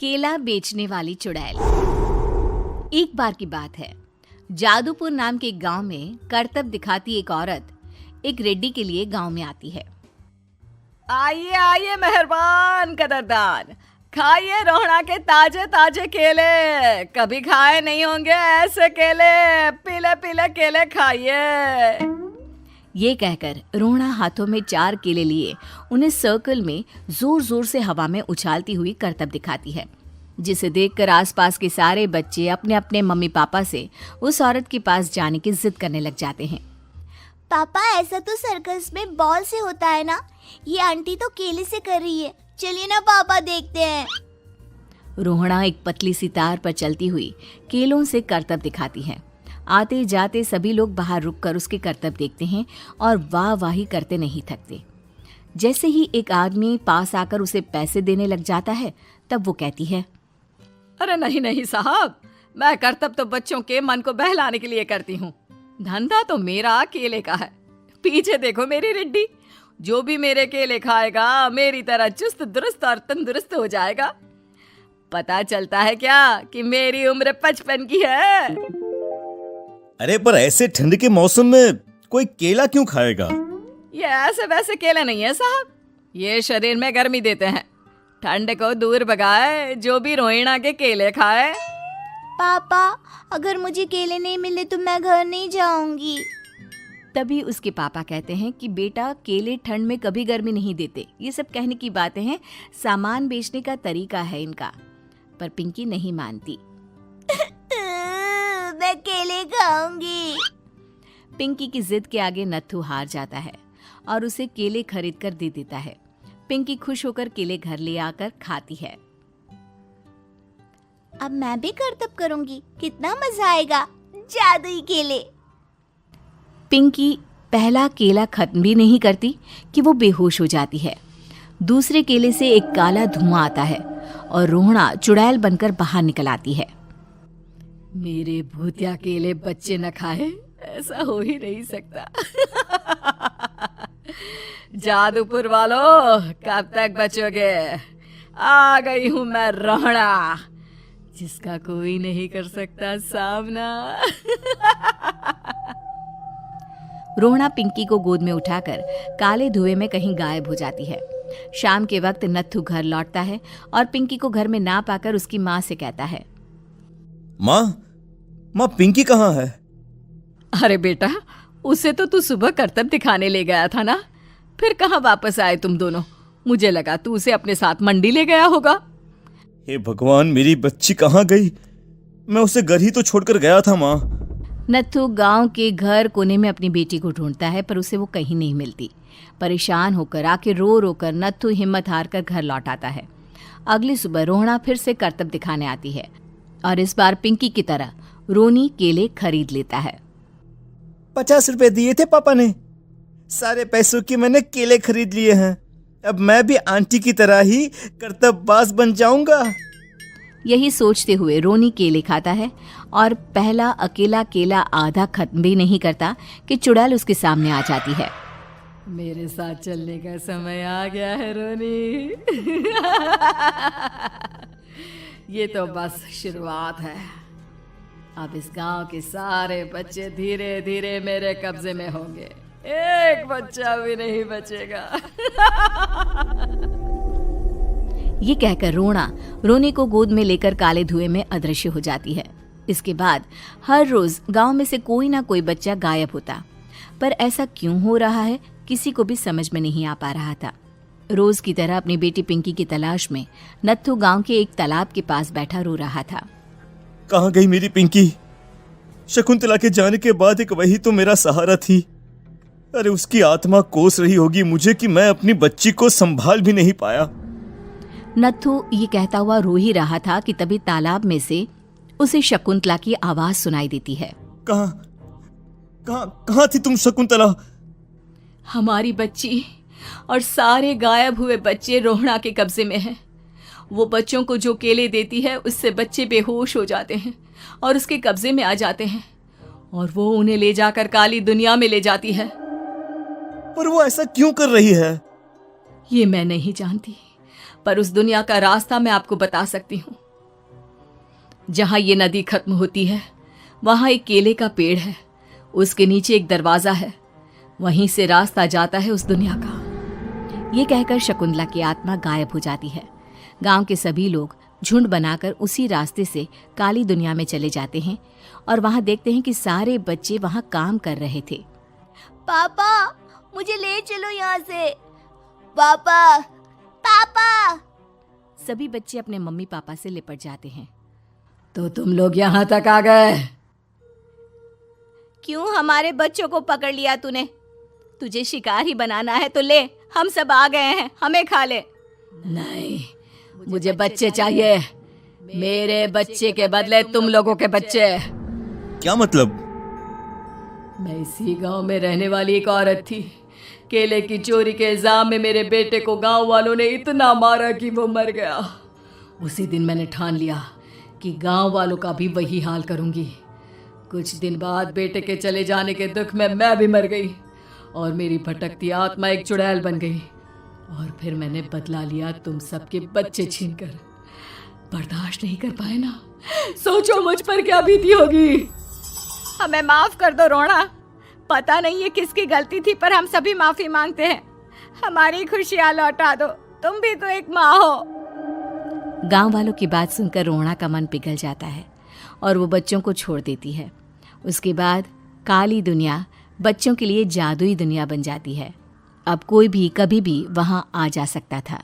केला बेचने वाली चुड़ैल। एक बार की बात है, जादूपुर नाम के एक गांव में करतब दिखाती एक औरत एक रेड्डी के लिए गांव में आती है। आइए आइए मेहरबान कदरदान, खाइए रोहड़ा के ताजे ताजे केले। कभी खाए नहीं होंगे ऐसे केले, पीले पीले केले खाइए। ये कहकर रोहड़ा हाथों में 4 केले लिए उन्हें सर्कल में जोर जोर से हवा में उछालती हुई करतब दिखाती है, जिसे देखकर आसपास के सारे बच्चे अपने अपने मम्मी पापा से उस औरत के पास जाने की जिद करने लग जाते हैं। पापा, ऐसा तो सर्कस में बॉल से होता है ना, ये आंटी तो केले से कर रही है, चलिए ना पापा देखते हैं। रोहड़ा एक पतली सी तार पर चलती हुई केलों से करतब दिखाती है। आते जाते सभी लोग बाहर रुककर उसके करतब देखते हैं और वाह वाही करते नहीं थकते। जैसे ही एक आदमी पास आकर उसे पैसे देने लग जाता है, तब वो कहती है, अरे नहीं नहीं साहब, मैं करतब तो बच्चों के मन को बहलाने के लिए करती हूँ, धंधा तो मेरा केले का है। पीछे देखो मेरी रिड्डी, जो भी मेरे केले खाएगा मेरी तरह चुस्त दुरुस्त और तंदुरुस्त हो जाएगा। पता चलता है क्या कि मेरी उम्र 55 की है। अरे पर ऐसे ठंड के मौसम में कोई केला क्यों खाएगा? ये ऐसे वैसे केले नहीं है साहब, ये शरीर में गर्मी देते हैं, ठंड को दूर भगाए जो भी रोहिणा के केले खाए। पापा, अगर मुझे केले नहीं मिले तो मैं घर नहीं जाऊंगी। तभी उसके पापा कहते हैं कि बेटा, केले ठंड में कभी गर्मी नहीं देते। ये सब कहने की बातें हैं, सामान बेचने का तरीका है इनका। पर पिंकी नहीं मानती। मैं केले खाऊंगी। पिंकी की जिद के आगे नत्थू हार जाता है और उसे केले खरीद कर दे देता है। पिंकी खुश होकर केले घर ले आकर खाती है। अब मैं भी करतब करूंगी, कितना मजा आएगा, जादुई केले। पिंकी पहला केला खत्म भी नहीं करती कि वो बेहोश हो जाती है। दूसरे केले से एक काला धुआं आता है और रोहड़ा चुड़ैल बनकर बाहर निकल आती है। मेरे भूतिया केले बच्चे न खाए, ऐसा हो ही नहीं सकता। जादूपुर वालों, कब तक बचोगे? आ गई हूं मैं रोहड़ा, जिसका कोई नहीं कर सकता सामना। रोहड़ा पिंकी को गोद में उठाकर काले धुएं में कहीं गायब हो जाती है। शाम के वक्त नत्थू घर लौटता है और पिंकी को घर में ना पाकर उसकी माँ से कहता है, माँ पिंकी कहाँ है? अरे बेटा, उसे तो तू सुबह करतब दिखाने ले गया था ना, फिर कहाँ वापस आए तुम दोनों? मुझे लगा तू उसे अपने साथ मंडी ले गया होगा। हे भगवान, मेरी बच्ची कहाँ गई? मैं उसे घर ही तो छोड़कर गया था माँ। नत्थू गांव के घर कोने में अपनी बेटी को ढूंढता है, पर उसे वो कहीं नहीं मिलती। परेशान होकर आखिर रो रो कर नत्थू हिम्मत हार कर घर लौट आता है। अगली सुबह रोहड़ा फिर से करतब दिखाने आती है और इस बार पिंकी की तरह रोनी केले खरीद लेता है। 50 रुपए दिए थे पापा ने, सारे पैसों के मैंने केले खरीद लिए हैं। अब मैं भी आंटी की तरह ही करतबबाज बन जाऊंगा। यही सोचते हुए रोनी केले खाता है और पहला अकेला केला आधा खत्म भी नहीं करता कि चुड़ैल उसके सामने आ जाती है। मेरे साथ चलने का समय आ गया है रोनी। ये तो बस शुरुआत है। अब इस गांव के सारे बच्चे धीरे धीरे मेरे कब्जे में होंगे, एक बच्चा भी नहीं बचेगा। ये कहकर रोनी को गोद में लेकर काले धुएं में अदृश्य हो जाती है। इसके बाद हर रोज गांव में से कोई ना कोई बच्चा गायब होता, पर ऐसा क्यों हो रहा है किसी को भी समझ में नहीं आ पा रहा था। रोज की तरह अपनी बेटी पिंकी की तलाश में नत्थू गांव के एक तालाब के पास बैठा रो रहा था। कहाँ गई मेरी पिंकी? शकुंतला के जाने के बाद एक वही तो मेरा सहारा थी। अरे उसकी आत्मा कोस रही होगी मुझे कि मैं अपनी बच्ची को संभाल भी नहीं पाया। नत्थू ये कहता हुआ रो ही रहा था कि तभी तालाब में से उसे शकुंतला की आवाज सुनाई देती है। कहाँ थी तुम शकुंतला? हमारी बच्ची और सारे गायब हुए बच्चे रोहड़ा के कब्जे में हैं। वो बच्चों को जो केले देती है उससे बच्चे बेहोश हो जाते हैं और उसके कब्जे में आ जाते हैं और वो उन्हें ले जाकर काली दुनिया में ले जाती है। पर वो ऐसा क्यों कर रही है? ये मैं नहीं जानती, पर उस दुनिया का रास्ता मैं आपको बता सकती हूँ। जहां ये नदी खत्म होती है वहां एक केले का पेड़ है, उसके नीचे एक दरवाजा है, वहीं से रास्ता जाता है उस दुनिया का। ये कहकर शकुंतला की आत्मा गायब हो जाती है। गांव के सभी लोग झुंड बनाकर उसी रास्ते से काली दुनिया में चले जाते हैं और वहां देखते हैं कि सारे बच्चे वहां काम कर रहे थे। पापा मुझे ले चलो यहाँ से। पापा पापा। सभी बच्चे अपने मम्मी पापा से लिपट जाते हैं। तो तुम लोग यहाँ तक आ गए? क्यों हमारे बच्चों को पकड़ लिया तूने? तुझे शिकार ही बनाना है तो ले, हम सब आ गए हैं, हमें खा ले। नहीं, मुझे बच्चे चाहिए, मेरे बच्चे के बदले तुम लोगों के बच्चे। क्या मतलब? मैं इसी गांव में रहने वाली एक औरत थी। केले की चोरी के इल्जाम में मेरे बेटे को गांव वालों ने इतना मारा कि वो मर गया। उसी दिन मैंने ठान लिया कि गांव वालों का भी वही हाल करूंगी। कुछ दिन बाद बेटे के चले जाने के दुख में मैं भी मर गई और मेरी भटकती आत्मा एक चुड़ैल बन गई। और फिर मैंने बदला लिया तुम सबके बच्चे छीनकर। बर्दाश्त नहीं कर पाए ना, सोचो मुझ पर क्या बीती होगी। हमें माफ कर दो रोना, पता नहीं ये किसकी गलती थी पर हम सभी माफी मांगते हैं। हमारी खुशियां लौटा दो, तुम भी तो एक माँ हो। गांव वालों की बात सुनकर रोना का मन पिघल जाता है और वो बच्चों को छोड़ देती है। उसके बाद काली दुनिया बच्चों के लिए जादुई दुनिया बन जाती है। अब कोई भी कभी भी वहां आ जा सकता था।